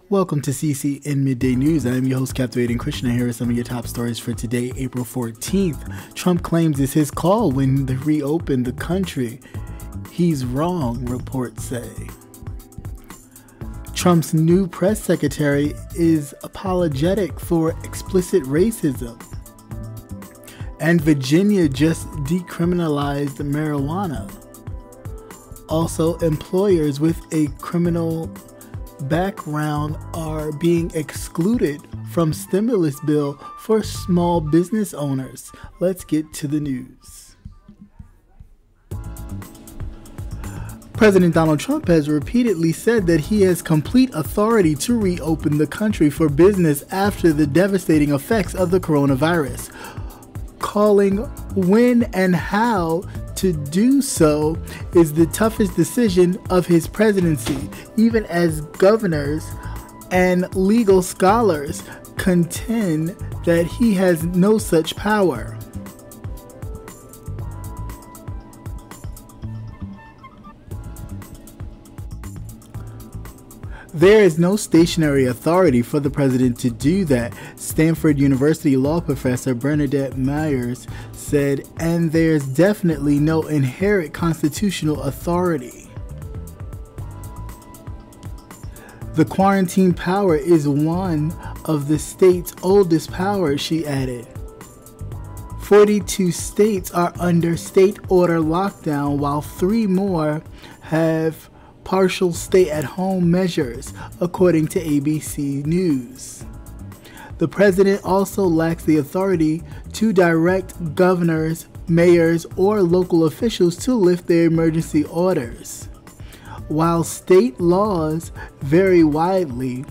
Welcome to CCN Midday News. I am your host, Captivating Christian, and here are some of your top stories for today, April 14th. Trump claims it's his call when they reopen the country. He's wrong, reports say. Trump's new press secretary is apologetic for explicit racism. And Virginia just decriminalized marijuana. Also, employers with a criminal background are being excluded from stimulus bill for small business owners. Let's get to the news. President Donald Trump has repeatedly said that he has complete authority to reopen the country for business after the devastating effects of the coronavirus. Calling when and how to do so is the toughest decision of his presidency, even as governors and legal scholars contend that he has no such power. There is no stationary authority for the president to do that, Stanford University law professor Bernadette Myers said, and there's definitely no inherent constitutional authority. The quarantine power is one of the state's oldest powers, she added. 42 states are under state order lockdown, while 3 more have partial stay-at-home measures, according to ABC News. The president also lacks the authority to direct governors, mayors, or local officials to lift their emergency orders. While state laws vary widely,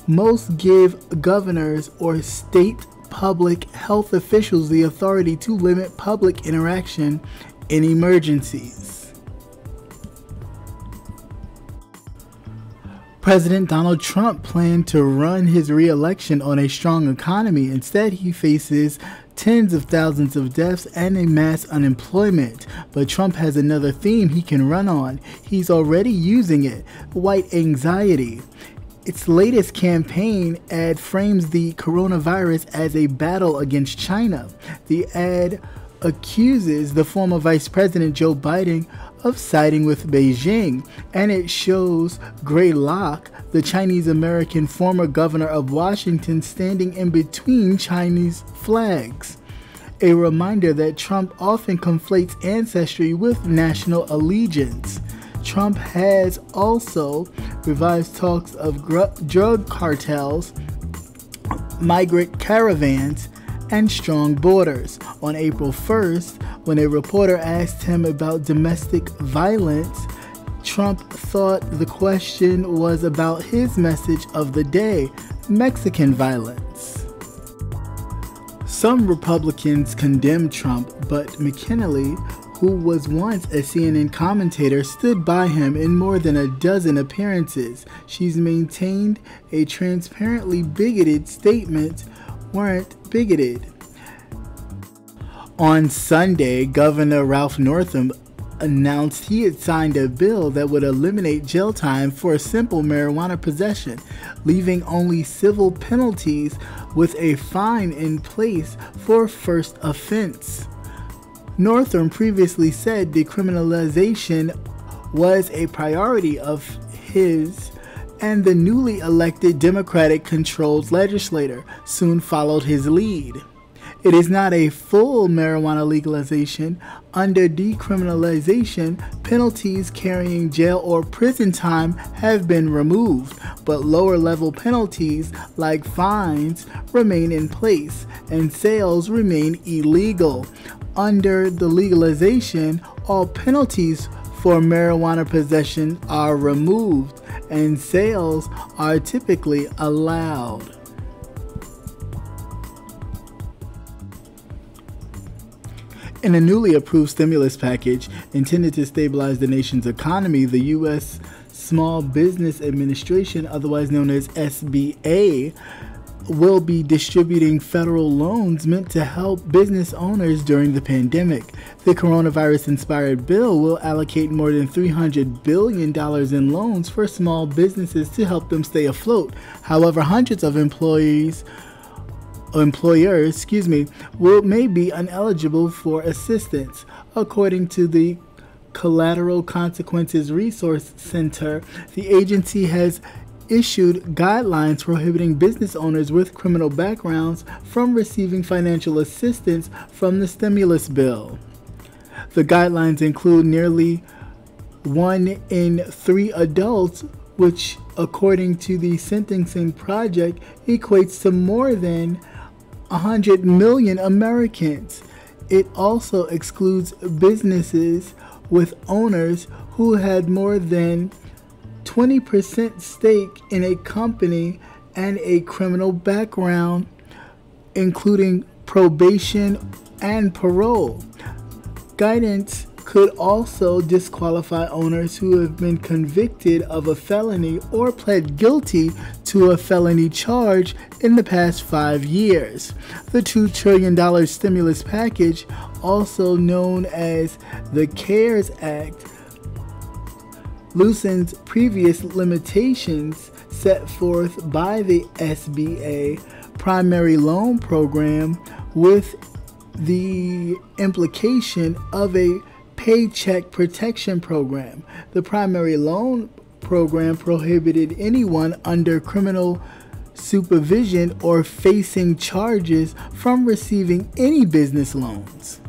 most give governors or state public health officials the authority to limit public interaction in emergencies. President Donald Trump planned to run his re-election on a strong economy. Instead, he faces tens of thousands of deaths and a mass unemployment. But Trump has another theme he can run on. He's already using it: white anxiety. Its latest campaign ad frames the coronavirus as a battle against China. The ad accuses the former Vice President Joe Biden of siding with Beijing, and it shows Gray Locke, the Chinese-American former governor of Washington, standing in between Chinese flags. A reminder that Trump often conflates ancestry with national allegiance. Trump has also revived talks of drug cartels, migrant caravans, and strong borders. On April 1st, when a reporter asked him about domestic violence, Trump thought the question was about his message of the day: Mexican violence. Some Republicans condemned Trump, but McKinley, who was once a CNN commentator, stood by him in more than a dozen appearances. She's maintained a transparently bigoted statement weren't bigoted. On Sunday, Governor Ralph Northam announced he had signed a bill that would eliminate jail time for simple marijuana possession, leaving only civil penalties with a fine in place for first offense. Northam previously said decriminalization was a priority of his, and the newly elected Democratic-controlled legislature soon followed his lead. It is not a full marijuana legalization. Under decriminalization, penalties carrying jail or prison time have been removed, but lower-level penalties like fines remain in place, and sales remain illegal. Under the legalization, all penalties for marijuana possession are removed, and sales are typically allowed. In a newly approved stimulus package intended to stabilize the nation's economy, the U.S. Small Business Administration, otherwise known as SBA, will be distributing federal loans meant to help business owners during the pandemic. The coronavirus-inspired bill will allocate more than $300 billion in loans for small businesses to help them stay afloat. However, hundreds of employers may be ineligible for assistance. According to the Collateral Consequences Resource Center, the agency has issued guidelines prohibiting business owners with criminal backgrounds from receiving financial assistance from the stimulus bill. The guidelines include nearly 1 in 3 adults, which, according to the Sentencing Project, equates to more than 100 million Americans. It also excludes businesses with owners who had more than 20% stake in a company and a criminal background, including probation and parole. Guidance could also disqualify owners who have been convicted of a felony or pled guilty to a felony charge in the past 5 years. The $2 trillion stimulus package, also known as the CARES Act, loosens previous limitations set forth by the SBA primary loan program, with the implication of a Paycheck Protection Program. The primary loan program prohibited anyone under criminal supervision or facing charges from receiving any business loans.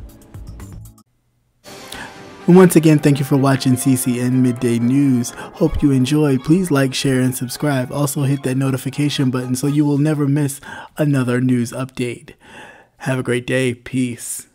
Once again, thank you for watching CCN Midday News. Hope you enjoyed. Please like, share, and subscribe. Also hit that notification button so you will never miss another news update. Have a great day. Peace.